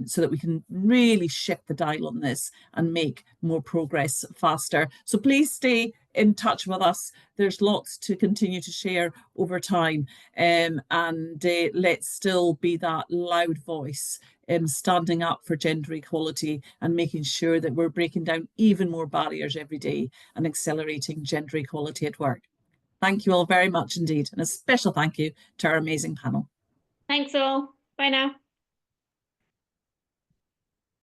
so that we can really shift the dial on this and make more progress faster. So please stay in touch with us. There's lots to continue to share over time, and let's still be that loud voice standing up for gender equality and making sure that we're breaking down even more barriers every day and accelerating gender equality at work. Thank you all very much indeed. And a special thank you to our amazing panel. Thanks all. Bye now.